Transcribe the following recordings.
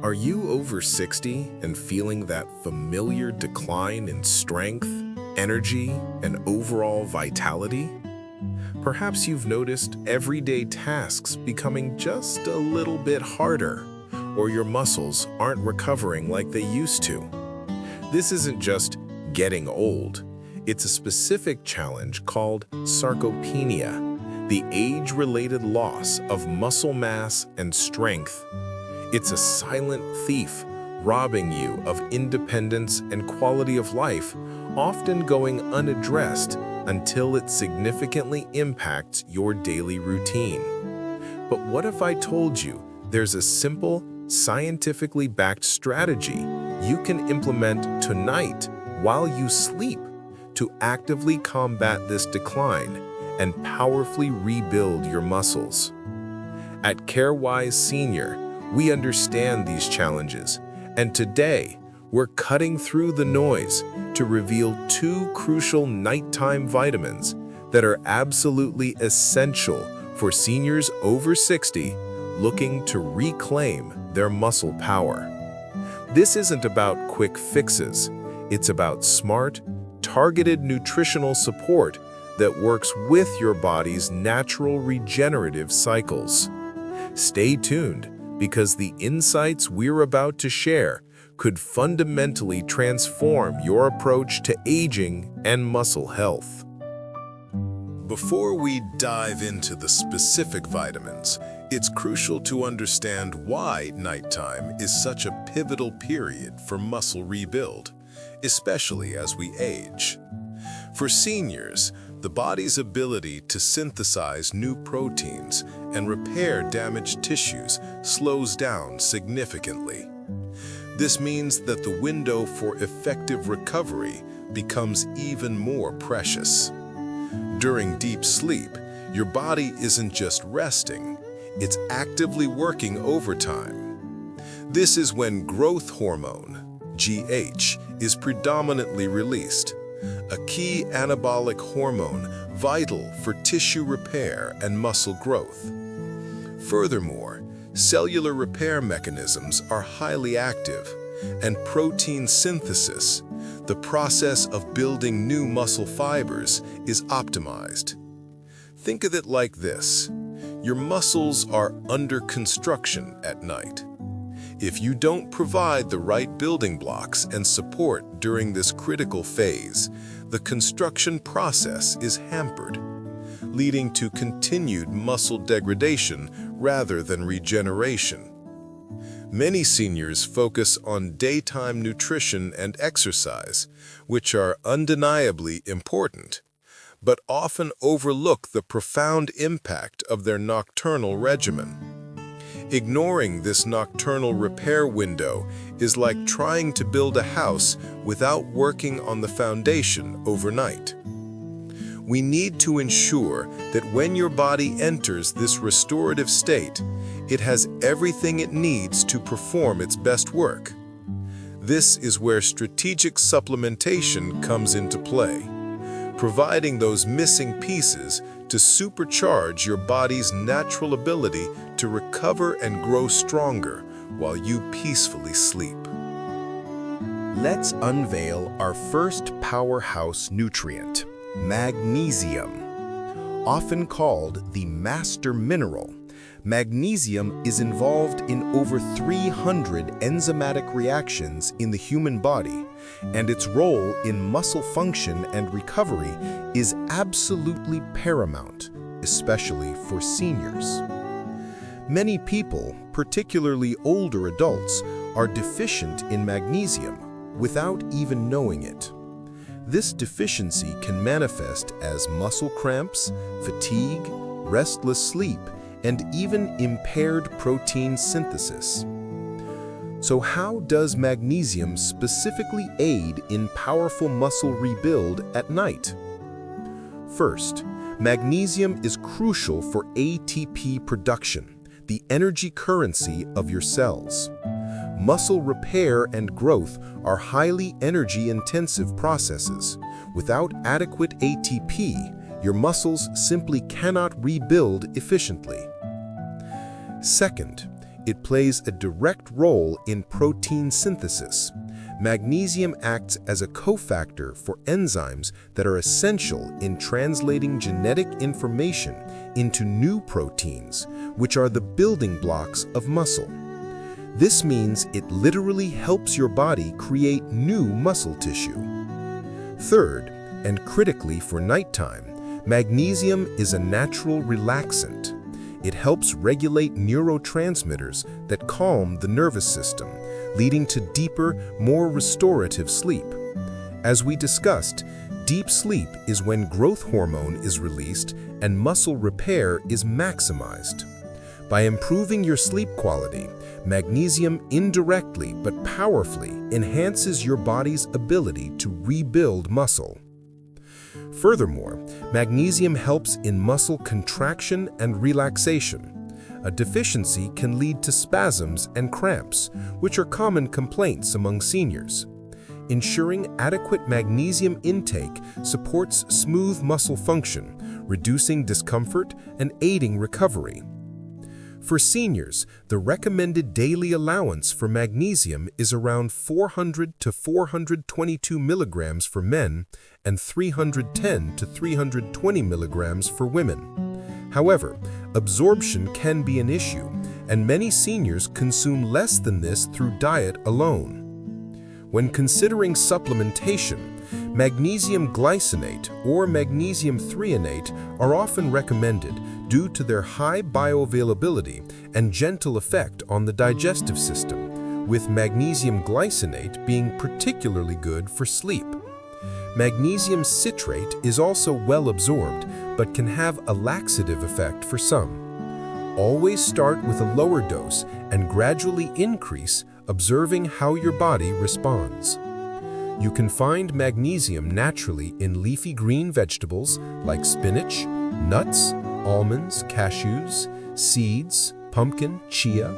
Are you over 60 and feeling that familiar decline in strength, energy, and overall vitality? Perhaps you've noticed everyday tasks becoming just a little bit harder, or your muscles aren't recovering like they used to. This isn't just getting old. It's a specific challenge called sarcopenia, the age-related loss of muscle mass and strength. It's a silent thief, robbing you of independence and quality of life, often going unaddressed until it significantly impacts your daily routine. But what if I told you there's a simple, scientifically backed strategy you can implement tonight while you sleep to actively combat this decline and powerfully rebuild your muscles? At CareWise Senior, we understand these challenges, and today we're cutting through the noise to reveal two crucial nighttime vitamins that are absolutely essential for seniors over 60 looking to reclaim their muscle power. This isn't about quick fixes. It's about smart, targeted nutritional support that works with your body's natural regenerative cycles. Stay tuned, because the insights we're about to share could fundamentally transform your approach to aging and muscle health. Before we dive into the specific vitamins, it's crucial to understand why nighttime is such a pivotal period for muscle rebuild, especially as we age. For seniors, the body's ability to synthesize new proteins and repair damaged tissues slows down significantly. This means that the window for effective recovery becomes even more precious. During deep sleep, your body isn't just resting, it's actively working overtime. This is when growth hormone, GH, is predominantly released, a key anabolic hormone vital for tissue repair and muscle growth. Furthermore, cellular repair mechanisms are highly active, and protein synthesis, the process of building new muscle fibers, is optimized. Think of it like this: your muscles are under construction at night. If you don't provide the right building blocks and support during this critical phase, the construction process is hampered, leading to continued muscle degradation rather than regeneration. Many seniors focus on daytime nutrition and exercise, which are undeniably important, but often overlook the profound impact of their nocturnal regimen. Ignoring this nocturnal repair window is like trying to build a house without working on the foundation overnight. We need to ensure that when your body enters this restorative state, it has everything it needs to perform its best work. This is where strategic supplementation comes into play, providing those missing pieces to supercharge your body's natural ability to recover and grow stronger while you peacefully sleep. Let's unveil our first powerhouse nutrient, magnesium. Often called the master mineral, magnesium is involved in over 300 enzymatic reactions in the human body, and its role in muscle function and recovery is absolutely paramount, especially for seniors. Many people, particularly older adults, are deficient in magnesium without even knowing it. This deficiency can manifest as muscle cramps, fatigue, restless sleep, and even impaired protein synthesis. So how does magnesium specifically aid in powerful muscle rebuild at night? First, magnesium is crucial for ATP production, the energy currency of your cells. Muscle repair and growth are highly energy-intensive processes. Without adequate ATP, your muscles simply cannot rebuild efficiently. Second, it plays a direct role in protein synthesis. Magnesium acts as a cofactor for enzymes that are essential in translating genetic information into new proteins, which are the building blocks of muscle. This means it literally helps your body create new muscle tissue. Third, and critically for nighttime, magnesium is a natural relaxant. It helps regulate neurotransmitters that calm the nervous system, leading to deeper, more restorative sleep. As we discussed, deep sleep is when growth hormone is released and muscle repair is maximized. By improving your sleep quality, magnesium indirectly but powerfully enhances your body's ability to rebuild muscle. Furthermore, magnesium helps in muscle contraction and relaxation. A deficiency can lead to spasms and cramps, which are common complaints among seniors. Ensuring adequate magnesium intake supports smooth muscle function, reducing discomfort and aiding recovery. For seniors, the recommended daily allowance for magnesium is around 400 to 422 milligrams for men and 310 to 320 milligrams for women. However, absorption can be an issue, and many seniors consume less than this through diet alone. When considering supplementation, magnesium glycinate or magnesium threonate are often recommended due to their high bioavailability and gentle effect on the digestive system, with magnesium glycinate being particularly good for sleep. Magnesium citrate is also well absorbed, but can have a laxative effect for some. Always start with a lower dose and gradually increase, observing how your body responds. You can find magnesium naturally in leafy green vegetables like spinach, nuts, almonds, cashews, seeds, pumpkin, chia,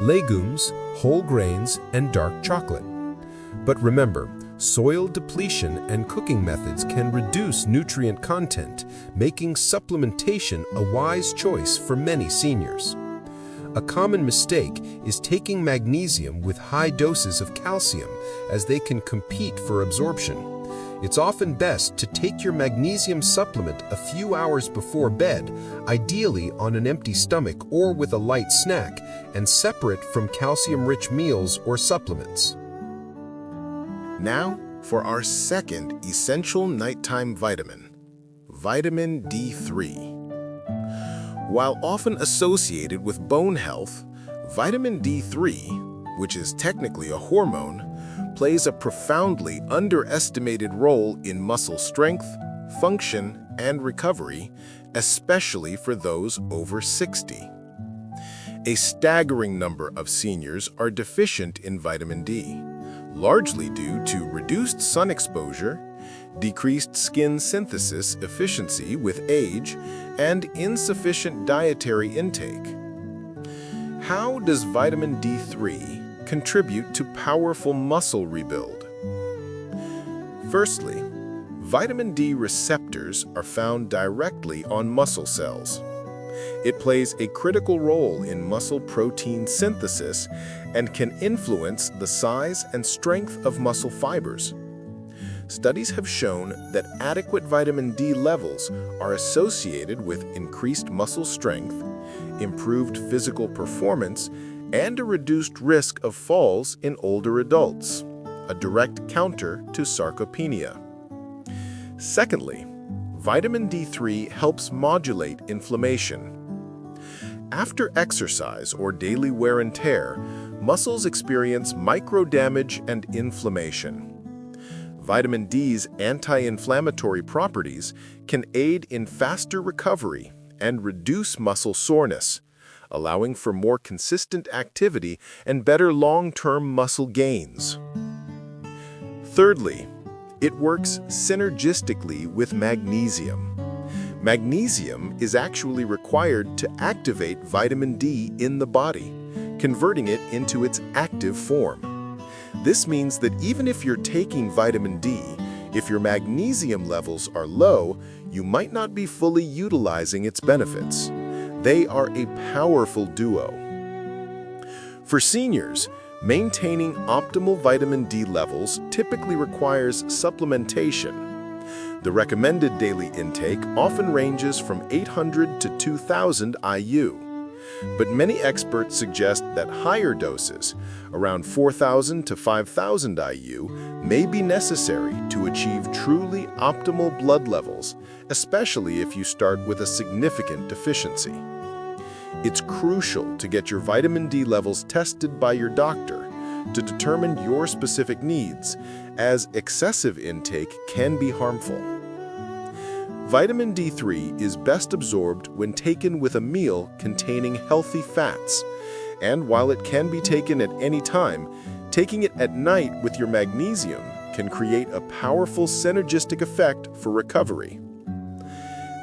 legumes, whole grains, and dark chocolate. But remember, soil depletion and cooking methods can reduce nutrient content, making supplementation a wise choice for many seniors. A common mistake is taking magnesium with high doses of calcium, as they can compete for absorption. It's often best to take your magnesium supplement a few hours before bed, ideally on an empty stomach or with a light snack, and separate from calcium-rich meals or supplements. Now for our second essential nighttime vitamin, vitamin D3. While often associated with bone health, vitamin D3, which is technically a hormone, plays a profoundly underestimated role in muscle strength, function, and recovery, especially for those over 60. A staggering number of seniors are deficient in vitamin D, largely due to reduced sun exposure, decreased skin synthesis efficiency with age, and insufficient dietary intake. How does vitamin D3 contribute to powerful muscle rebuild? Firstly, vitamin D receptors are found directly on muscle cells. It plays a critical role in muscle protein synthesis and can influence the size and strength of muscle fibers. Studies have shown that adequate vitamin D levels are associated with increased muscle strength, improved physical performance, and a reduced risk of falls in older adults, a direct counter to sarcopenia. Secondly, vitamin D3 helps modulate inflammation. After exercise or daily wear and tear, muscles experience micro-damage and inflammation. Vitamin D's anti-inflammatory properties can aid in faster recovery and reduce muscle soreness, allowing for more consistent activity and better long-term muscle gains. Thirdly, it works synergistically with magnesium. Magnesium is actually required to activate vitamin D in the body, converting it into its active form. This means that even if you're taking vitamin D, if your magnesium levels are low, you might not be fully utilizing its benefits. They are a powerful duo. For seniors, maintaining optimal vitamin D levels typically requires supplementation. The recommended daily intake often ranges from 800 to 2,000 IU. But many experts suggest that higher doses, around 4,000 to 5,000 IU, may be necessary to achieve truly optimal blood levels, especially if you start with a significant deficiency. It's crucial to get your vitamin D levels tested by your doctor to determine your specific needs, as excessive intake can be harmful. Vitamin D3 is best absorbed when taken with a meal containing healthy fats, and while it can be taken at any time, taking it at night with your magnesium can create a powerful synergistic effect for recovery.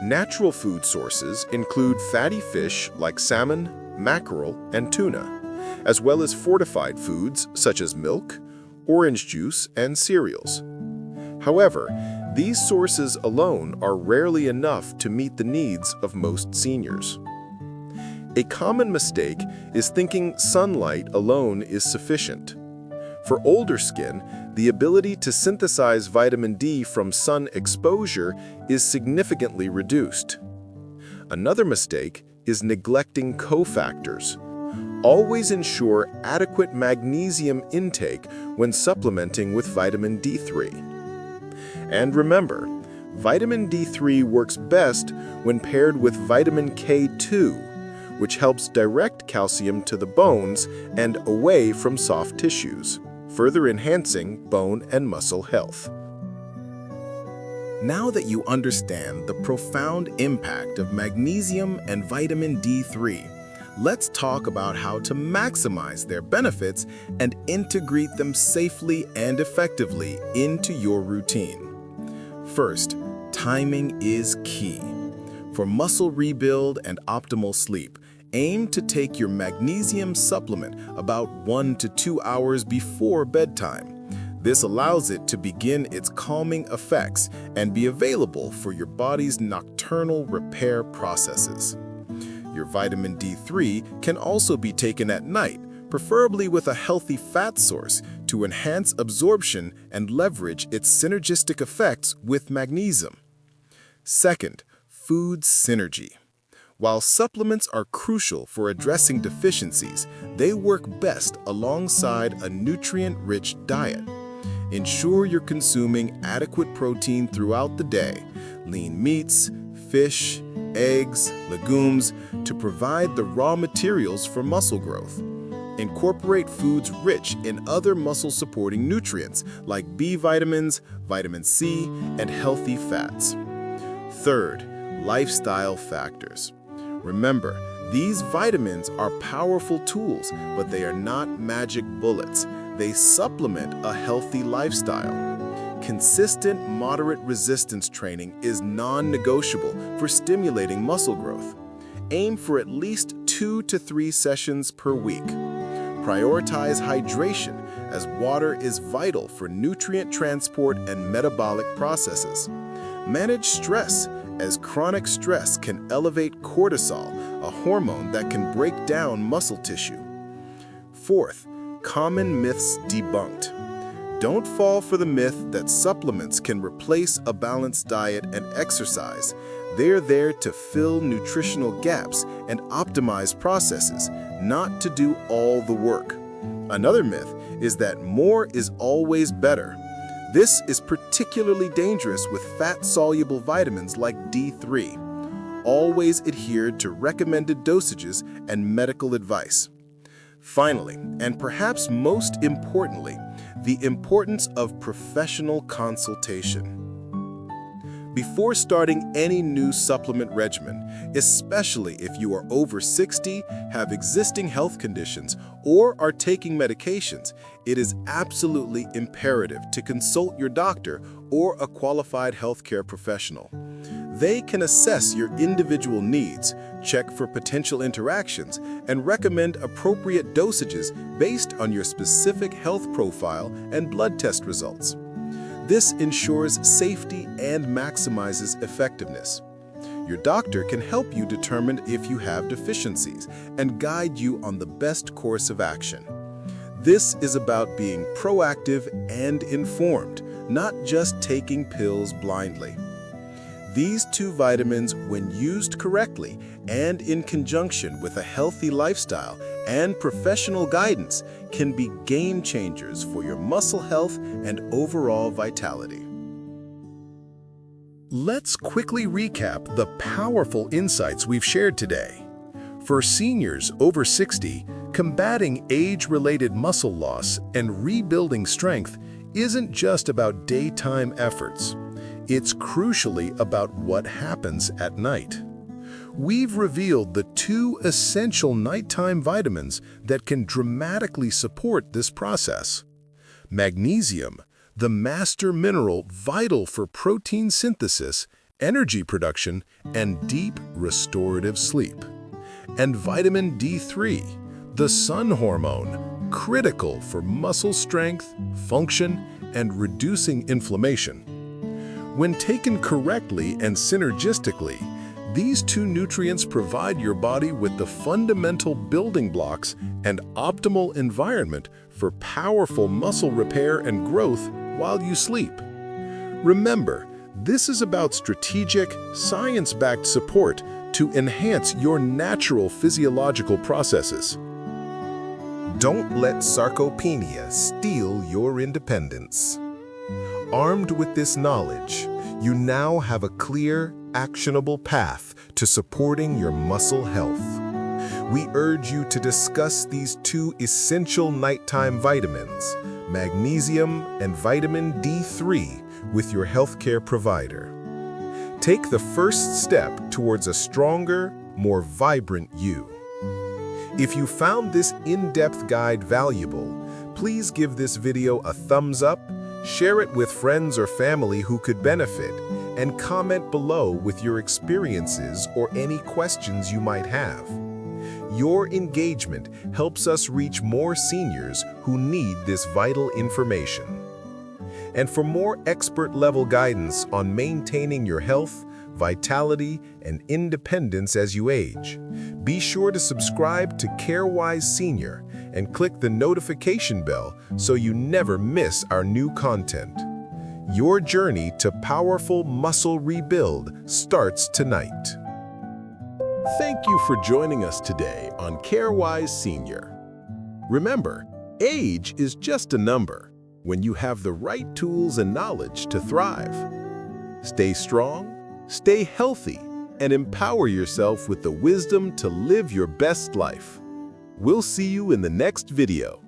Natural food sources include fatty fish like salmon, mackerel, and tuna, as well as fortified foods such as milk, orange juice, and cereals. However, these sources alone are rarely enough to meet the needs of most seniors. A common mistake is thinking sunlight alone is sufficient. For older skin, the ability to synthesize vitamin D from sun exposure is significantly reduced. Another mistake is neglecting cofactors. Always ensure adequate magnesium intake when supplementing with vitamin D3. And remember, vitamin D3 works best when paired with vitamin K2, which helps direct calcium to the bones and away from soft tissues, further enhancing bone and muscle health. Now that you understand the profound impact of magnesium and vitamin D3, let's talk about how to maximize their benefits and integrate them safely and effectively into your routine. First, timing is key. For muscle rebuild and optimal sleep, aim to take your magnesium supplement about 1 to 2 hours before bedtime. This allows it to begin its calming effects and be available for your body's nocturnal repair processes. Your vitamin D3 can also be taken at night, preferably with a healthy fat source, to enhance absorption and leverage its synergistic effects with magnesium. Second, food synergy. While supplements are crucial for addressing deficiencies, they work best alongside a nutrient-rich diet. Ensure you're consuming adequate protein throughout the day, lean meats, fish, eggs, legumes, to provide the raw materials for muscle growth. Incorporate foods rich in other muscle-supporting nutrients like B vitamins, vitamin C, and healthy fats. Third, lifestyle factors. Remember, these vitamins are powerful tools, but they are not magic bullets. They supplement a healthy lifestyle. Consistent moderate resistance training is non-negotiable for stimulating muscle growth. Aim for at least 2 to 3 sessions per week. Prioritize hydration, as water is vital for nutrient transport and metabolic processes. Manage stress, as chronic stress can elevate cortisol, a hormone that can break down muscle tissue. Fourth, common myths debunked. Don't fall for the myth that supplements can replace a balanced diet and exercise. They're there to fill nutritional gaps and optimize processes, not to do all the work. Another myth is that more is always better. This is particularly dangerous with fat-soluble vitamins like D3. Always adhere to recommended dosages and medical advice. Finally, and perhaps most importantly, the importance of professional consultation. Before starting any new supplement regimen, especially if you are over 60, have existing health conditions, or are taking medications, it is absolutely imperative to consult your doctor or a qualified healthcare professional. They can assess your individual needs, check for potential interactions, and recommend appropriate dosages based on your specific health profile and blood test results. This ensures safety and maximizes effectiveness. Your doctor can help you determine if you have deficiencies and guide you on the best course of action. This is about being proactive and informed, not just taking pills blindly. These 2 vitamins, when used correctly and in conjunction with a healthy lifestyle and professional guidance, can be game changers for your muscle health and overall vitality. Let's quickly recap the powerful insights we've shared today. For seniors over 60, combating age-related muscle loss and rebuilding strength isn't just about daytime efforts. It's crucially about what happens at night. We've revealed the 2 essential nighttime vitamins that can dramatically support this process. Magnesium, the master mineral vital for protein synthesis, energy production, and deep restorative sleep. And vitamin D3, the sun hormone, critical for muscle strength, function, and reducing inflammation. When taken correctly and synergistically, these 2 nutrients provide your body with the fundamental building blocks and optimal environment for powerful muscle repair and growth while you sleep. Remember, this is about strategic, science-backed support to enhance your natural physiological processes. Don't let sarcopenia steal your independence. Armed with this knowledge, you now have a clear, actionable path to supporting your muscle health. We urge you to discuss these 2 essential nighttime vitamins, magnesium and vitamin D3, with your healthcare provider. Take the first step towards a stronger, more vibrant you. If you found this in-depth guide valuable, please give this video a thumbs up, share it with friends or family who could benefit, and comment below with your experiences or any questions you might have. Your engagement helps us reach more seniors who need this vital information. And for more expert-level guidance on maintaining your health, vitality, and independence as you age, be sure to subscribe to CareWise Senior and click the notification bell so you never miss our new content. Your journey to powerful muscle rebuild starts tonight. Thank you for joining us today on CareWise Senior. Remember, age is just a number when you have the right tools and knowledge to thrive. Stay strong, stay healthy, and empower yourself with the wisdom to live your best life. We'll see you in the next video.